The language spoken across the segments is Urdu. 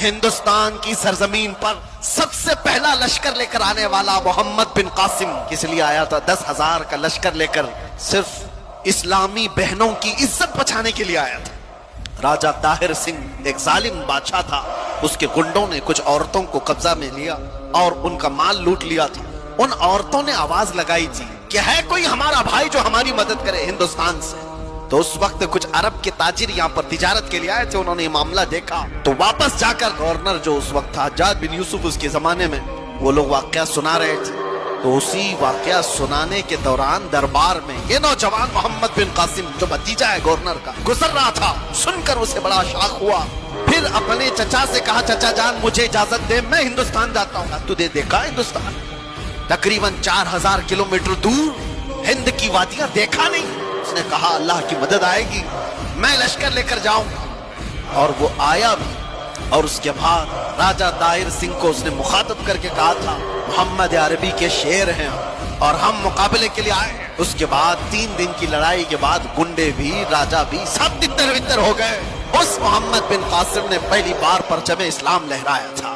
ہندوستان کی سرزمین پر سب سے پہلا لشکر لے کر آنے والا محمد بن قاسم کس لیے آیا تھا؟ 10,000 کا لشکر لے کر صرف اسلامی بہنوں کی عزت بچانے کے لیے آیا تھا۔ راجہ طاہر سنگھ ایک ظالم بادشاہ تھا، اس کے گنڈوں نے کچھ عورتوں کو قبضہ میں لیا اور ان کا مال لوٹ لیا تھا۔ ان عورتوں نے آواز لگائی تھی کہ ہے کوئی ہمارا بھائی جو ہماری مدد کرے ہندوستان سے۔ تو اس وقت کچھ عرب کے تاجر یہاں پر تجارت کے لیے آئے تھے، انہوں نے یہ معاملہ دیکھا تو واپس جا کر گورنر جو اس وقت تھا حجاج بن یوسف، اس کے زمانے میں وہ لوگ واقعہ سنا رہے تھے، تو اسی واقعہ سنانے کے دوران دربار میں یہ نوجوان محمد بن قاسم جو بھتیجا ہے گورنر کا گزر رہا تھا، سن کر اسے بڑا شاق ہوا۔ پھر اپنے چچا سے کہا چچا جان مجھے اجازت دے، میں ہندوستان جاتا ہوں۔ تو دے دیکھا ہندوستان تقریباً 4,000 کلومیٹر دور ہند کی وادیاں دیکھا نہیں؟ اس نے کہا اللہ کی مدد آئے گی، میں لشکر لے کر جاؤں گا، اور وہ آیا بھی۔ اور اس کے بعد راجہ طاہر سنگھ کو اس نے مخاطب کر کے کہا تھا محمد عربی کے شیر ہیں اور ہم مقابلے کے لیے آئے ہیں۔ اس کے بعد 3 دن کی لڑائی کے بعد گنڈے بھی راجہ بھی سب تتر بتر ہو گئے۔ اس محمد بن قاسم نے پہلی بار پرچم اسلام لہرایا تھا،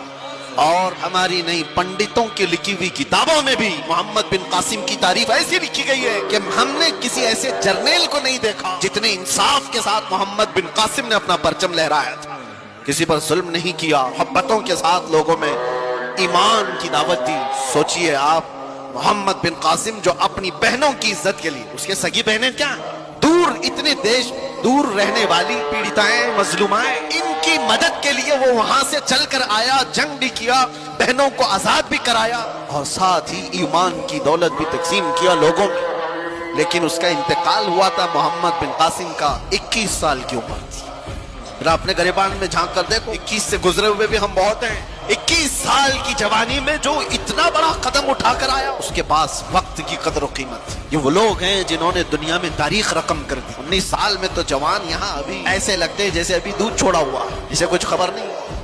اور ہماری نئی پنڈتوں کی لکھی ہوئی کتابوں میں بھی محمد بن قاسم کی تعریف ایسی لکھی گئی ہے کہ ہم نے کسی ایسے جرنیل کو نہیں دیکھا جتنے انصاف کے ساتھ محمد بن قاسم نے اپنا پرچم لہرایا تھا، کسی پر ظلم نہیں کیا، محبتوں کے ساتھ لوگوں میں ایمان کی دعوت دی۔ سوچئے آپ محمد بن قاسم جو اپنی بہنوں کی عزت کے لیے، اس کے سگی بہنیں کیا ہیں؟ دور اتنے دیش دور رہنے والی پیڑتائیں مظلومائیں، ان کی مدد کے لیے وہ وہاں سے چل کر آیا، جنگ بھی کیا، بہنوں کو آزاد بھی کرایا، اور ساتھ ہی ایمان کی دولت بھی تقسیم کیا لوگوں میں۔ لیکن اس کا انتقال ہوا تھا محمد بن قاسم کا 21 سال کی عمر تھی۔ پھر اپنے گریبان میں جھانک کر دیکھو، 21 سے گزرے ہوئے بھی ہم بہت ہیں، 21 سال کی جوانی میں جو اتنا بڑا قدم اٹھا کر آیا، اس کے پاس وقت کی قدر و قیمت۔ یہ وہ لوگ ہیں جنہوں نے دنیا میں تاریخ رقم کر دی۔ 19 سال میں تو جوان یہاں ابھی ایسے لگتے جیسے ابھی دودھ چھوڑا ہوا، جسے کچھ خبر نہیں۔